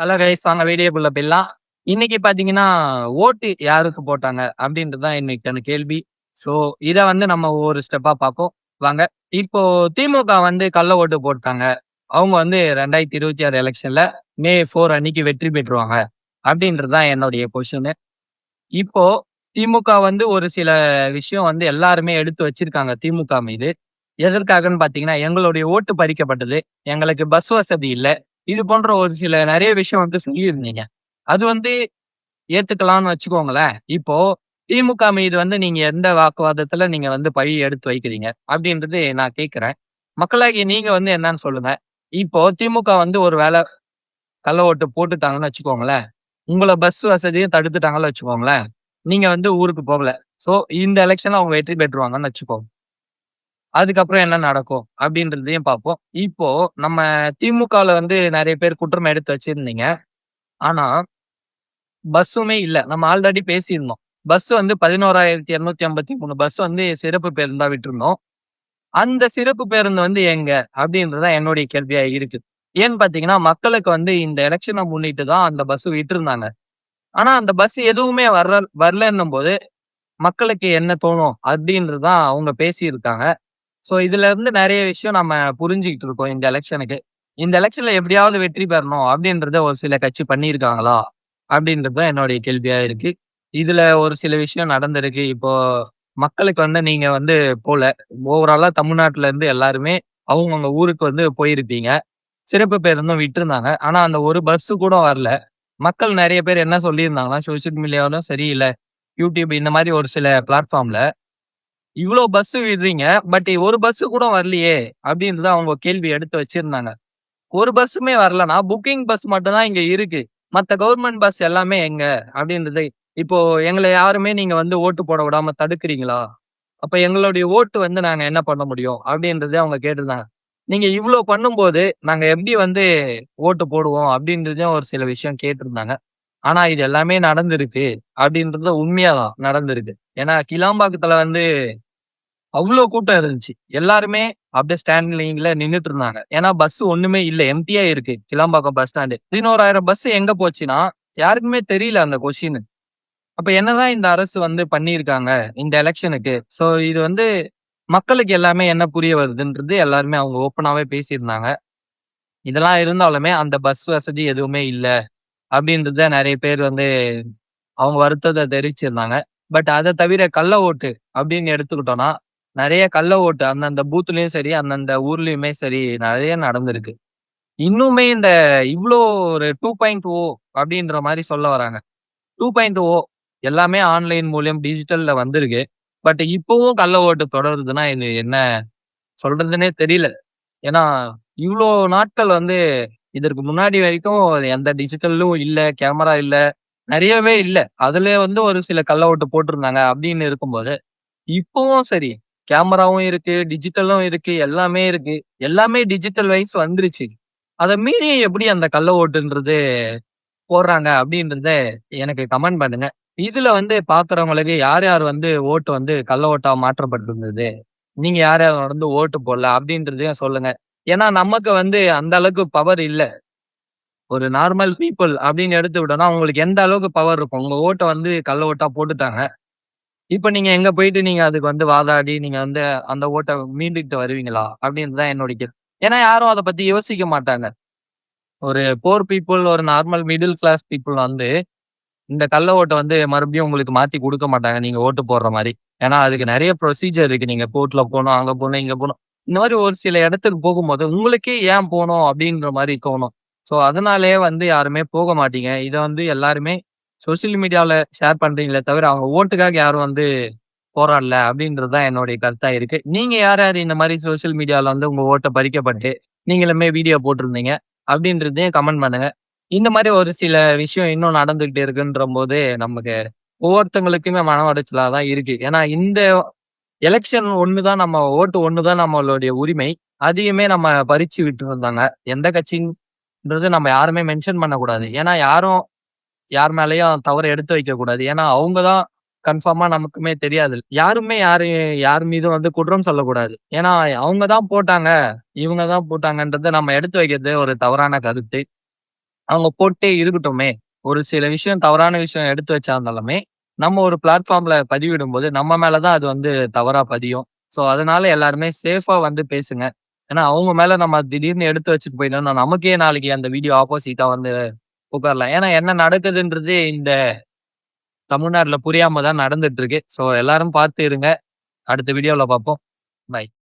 Hello guys, வாங்க வீடியோக்குள்ள போயிடலாம். இன்னைக்கு பாத்தீங்கன்னா, ஓட்டு யாருக்கு போட்டாங்க அப்படின்றது தான் இன்னைக்கான கேள்வி. ஸோ இத வந்து நம்ம ஒவ்வொரு ஸ்டெப்பா பார்ப்போம். வாங்க. இப்போ திமுக வந்து கள்ள ஓட்டு போட்டாங்க. அவங்க வந்து 2026 எலெக்ஷன்ல மே 4 அன்னைக்கு வெற்றி பெற்றுருவாங்க. அப்படின்றது தான் என்னுடைய கொஸ்டினு. இப்போ திமுக வந்து ஒரு சில விஷயம் வந்து எல்லாருமே எடுத்து வச்சிருக்காங்க திமுக மீது. எதற்காகன்னு பாத்தீங்கன்னா, எங்களுடைய ஓட்டு பறிக்கப்பட்டது. எங்களுக்கு பஸ் வசதி இல்ல. இது போன்ற ஒரு சில நெறைய விஷயம் வந்து சொல்லியிருந்தீங்க. அது வந்து ஏத்துக்கலாம்னு வச்சுக்கோங்களேன். இப்போ திமுக மீது வந்து நீங்க எந்த வாக்குவாதத்துல நீங்க வந்து பழி எடுத்து வைக்கிறீங்க? அப்படின்றது நான் கேட்கிறேன். மக்களாகிய நீங்க வந்து என்னன்னு சொல்லுங்க. இப்போ திமுக வந்து ஒரு வேள கள்ள ஓட்டு போட்டுட்டாங்கன்னு வச்சுக்கோங்களேன். உங்கள பஸ் வசதியும் தடுத்துட்டாங்கன்னு வச்சுக்கோங்களேன். நீங்க வந்து ஊருக்கு போகல. சோ இந்த எலக்ஷன்ல அவங்க வெற்றி பெற்றுருவாங்கன்னு வச்சுக்கோங்க. அதுக்கப்புறம் என்ன நடக்கும்? அப்படின்றதையும் பார்ப்போம். இப்போ நம்ம திமுகல வந்து நெறைய பேர் குற்றம் எடுத்து வச்சிருந்தீங்க. ஆனா, பஸ்ஸுமே இல்ல. நம்ம ஆல்ரெடி பேசியிருந்தோம். பஸ் வந்து 11,253 பஸ் வந்து சிறப்பு பேருந்தா விட்டிருந்தோம். அந்த சிறப்பு பேருந்து வந்து எங்க? அப்படின்றது தான் என்னுடைய கேள்வியா இருக்கு. ஏன்னு பார்த்தீங்கன்னா, மக்களுக்கு வந்து இந்த எலக்ஷன முன்னிட்டு தான் அந்த பஸ் விட்டிருந்தாங்க. ஆனா, அந்த பஸ் எதுவுமே வரலன்னும்போது மக்களுக்கு என்ன தோணும்? அப்படின்றது தான் அவங்க பேசியிருக்காங்க. சோ இதுல இருந்து நெறைய விஷயம் நம்ம புரிஞ்சுகிட்டு இருக்கோம் இந்த எலக்ஷனுக்கு. இந்த எலக்ஷன்ல எப்படியாவது வெற்றி பெறணும் அப்படின்றத ஒரு சில கட்சி பண்ணியிருக்காங்களா? அப்படின்றது தான் என்னுடைய கேள்வியா இருக்கு. இதுல ஒரு சில விஷயம் நடந்திருக்கு. இப்போ மக்களுக்கு வந்து நீங்க வந்து போல. ஓவராலா தமிழ்நாட்டுல இருந்து எல்லாருமே அவங்கவங்க ஊருக்கு வந்து போயிருப்பீங்க. சிறப்பு பேருந்தும் விட்டிருந்தாங்க. ஆனா அந்த ஒரு பஸ் கூட வரல. மக்கள் நெறைய பேர் என்ன சொல்லியிருந்தாங்கன்னா, சோசியல் மீடியாவிலும் சரி, இல்ல YouTube இந்த மாரி ஒரு சில பிளாட்ஃபார்ம்ல இவ்ளோ பஸ் விடுறீங்க. பட் ஒரு பஸ் கூட வரலையே! அப்டின்றத அவங்க கேள்வி எடுத்து வச்சிருந்தாங்க. ஒரு பஸ்ஸுமே வரலன்னா, புக்கிங் பஸ் மட்டும் தான் இங்க இருக்கு. மத்த கவர்ன்மெண்ட் பஸ் எல்லாமே எங்க? அப்டின்றது. இப்போ எங்கள யாருமே நீங்க வந்து ஓட்டு போட விடாம தடுக்குறீங்களா? அப்ப எங்களுடைய ஓட்டு வந்து நாங்க என்ன பண்ண முடியும்? அப்டின்றத அவங்க கேட்டிருந்தாங்க. நீங்க இவ்ளோ பண்ணும்போது, நாங்க எப்டி வந்து ஓட்டு போடுவோம்? அப்டின்றதையும் ஒரு சில விஷயம் கேட்டிருந்தாங்க. ஆனா இது எல்லாமே நடந்திருக்கு. அப்டின்றது உண்மையா தான் நடந்திருக்கு. ஏன்னா கிளாம்பாக்கத்துல வந்து அவ்ளோ கூட்டம் இருந்துச்சு. எல்லாருமே அப்படியே ஸ்டாண்ட் லைன்ல நின்னுட்டு இருந்தாங்க. ஏன்னா பஸ் ஒண்ணுமே இல்ல. எம்ப்டியா இருக்கு. Kilambakkam bus stand. 11,000 பஸ் எங்க போச்சுன்னா, யாருக்குமே தெரியல அந்த கொஸ்டின். அப்ப என்னதான் இந்த அரசு வந்து பண்ணியிருக்காங்க இந்த எலக்ஷனுக்கு? சோ இது வந்து மக்களுக்கு எல்லாமே என்ன புரிய வருதுன்றது எல்லாருமே அவங்க ஓப்பனாவே பேசியிருந்தாங்க. இதெல்லாம் இருந்தாலுமே அந்த பஸ் வசதி எதுவுமே இல்ல. அப்படின்றத நெறைய பேர் வந்து அவங்க வருத்தத்த தெரிவிச்சிருந்தாங்க. பட் அத தவிர கள்ள ஓட்டு அப்படின்னு எடுத்துக்கிட்டோம்னா, நெறைய கள்ள ஓட்டு அந்தந்த பூத்லயும் சரி, அந்தந்த ஊர்லயுமே சரி நெறைய நடந்திருக்கு. இன்னுமே இந்த இவ்ளோ ஒரு 2.0 அப்படின்ற மாரி சொல்ல வராங்க. 2.0 எல்லாமே ஆன்லைன் மூலியம் டிஜிட்டல்ல வந்திருக்கு. பட் இப்பவும் கள்ள ஓட்டு தொடருதுன்னா, இது என்ன சொல்றதுன்னே தெரியல. ஏன்னா, இவ்ளோ நாட்கள் வந்து இதற்கு முன்னாடி வரைக்கும் எந்த டிஜிட்டலும் இல்ல, கேமரா இல்ல, நெறையவே இல்ல. அதிலே வந்து ஒரு சில கள்ள ஓட்டு போட்டிருந்தாங்க அப்படின்னு இருக்கும்போது, இப்பவும் சரி, கேமராவும் இருக்கு, டிஜிட்டலும் இருக்கு, எல்லாமே இருக்கு. எல்லாமே டிஜிட்டல் வைஸ் வந்துருச்சு. அத மீறி எப்படி அந்த கள்ள ஓட்டுன்றது போடுறாங்க அப்படின்றத எனக்கு கமெண்ட் பண்ணுங்க. இதுல வந்து பார்க்கிறவங்களுக்கு யார் யார் வந்து ஓட்டு வந்து கள்ள ஓட்டா மாற்றப்பட்டிருந்தது? நீங்க யார் யார் வந்து ஓட்டு போடல? அப்படின்றதையும் சொல்லுங்க. ஏன்னா நமக்கு வந்து அந்த அளவுக்கு பவர் இல்ல. ஒரு நார்மல் பீப்பிள் அப்படின்னு எடுத்துக்கிட்டோம்னா, உங்களுக்கு எந்த அளவுக்கு பவர் இருக்கும்? உங்க ஓட்ட வந்து கள்ள ஓட்டா போட்டுட்டாங்க. இப்ப நீங்க எங்க போயிட்டு நீங்க அதுக்கு வந்து வாதாடி, நீங்க வந்து அந்த ஓட்ட மீண்டுகிட்டு வருவீங்களா? அப்படின்னு தான் என்னோட கேள்வி. ஏன்னா யாரும் அத பத்தி யோசிக்க மாட்டாங்க. ஒரு புவர் பீப்பிள், ஒரு நார்மல் மிடில் கிளாஸ் பீப்பிள் வந்து இந்த கள்ள ஓட்ட வந்து மறுபடியும் உங்களுக்கு மாத்தி குடுக்க மாட்டாங்க. நீங்க ஓட்டு போடுற மாரி. ஏன்னா அதுக்கு நெறைய ப்ரொசீஜர் இருக்கு. நீங்க கோர்ட்ல போணும், அங்க போணும், இங்க போணும். இந்த மாரி ஒரு சில இடத்துக்கு போகும்போது, உங்களுக்கே ஏன் போணும் அப்படின்ற மாரி தோணும். ஸோ அதனாலேயே வந்து யாருமே போக மாட்டீங்க. இத வந்து எல்லாருமே சோசியல் மீடியால ஷேர் பண்றீங்களே தவிர, அவங்க ஓட்டுக்காக யாரும் வந்து போராடல அப்படின்றது தான் என்னுடைய கருத்தா இருக்கு. நீங்க யார் யார் இந்த மாரி சோசியல் மீடியால வந்து உங்க ஓட்ட பறிக்கப்பட்டு, நீங்களுமே வீடியோ போட்டிருந்தீங்க அப்படின்றதையும் கமெண்ட் பண்ணுங்க. இந்த மாரி ஒரு சில விஷயம் இன்னும் நடந்துகிட்டு இருக்குன்றபோது, நமக்கு ஒவ்வொருத்தவங்களுக்குமே மன உடைச்சலா தான் இருக்கு. ஏன்னா இந்த எலக்ஷன் ஒண்ணு தான் நம்ம ஓட்டு ஒண்ணு தான் நம்மளுடைய உரிமை. அதையுமே நம்ம பறிச்சு விட்டுருந்தாங்க. எந்த கட்சின்றது நம்ம யாருமே மென்ஷன் பண்ணக்கூடாது. ஏன்னா யாரும் யார் மேலயும் தவற எடுத்து வைக்கக்கூடாது. ஏன்னா அவங்க தான் கன்ஃபார்மா நமக்குமே தெரியாது. யாருமே யார் மீதும் வந்து குற்றம் சொல்லக்கூடாது. ஏன்னா அவங்க தான் போட்டாங்க, இவங்க தான் போட்டாங்கன்றத நம்ம எடுத்து வைக்கிறது ஒரு தவறான கருத்து. அவங்க போட்டே இருக்கட்டுமே. ஒரு சில விஷயம் தவறான விஷயம் எடுத்து வச்சிருந்தாலுமே, நம்ம ஒரு பிளாட்ஃபார்ம்ல பதிவிடும்போது, நம்ம மேல தான் அது வந்து தவறா பதியும். ஸோ, அதனால எல்லாருமே சேஃபா வந்து பேசுங்க. ஏன்னா, அவங்க மேல நம்ம திடீர்னு எடுத்து வச்சுட்டு போயிட்டோம்னா, நமக்கே நாளைக்கு அந்த வீடியோ ஆப்போசிட்டா வந்து புகார்லாம். ஏன்னா, என்ன நடக்குதுன்றதே இந்த தமிழ்நாட்டுல புரியாம தான் நடந்துட்டு இருக்கு. ஸோ, எல்லாரும் பார்த்து இருங்க. அடுத்த வீடியோல பார்ப்போம். பாய்.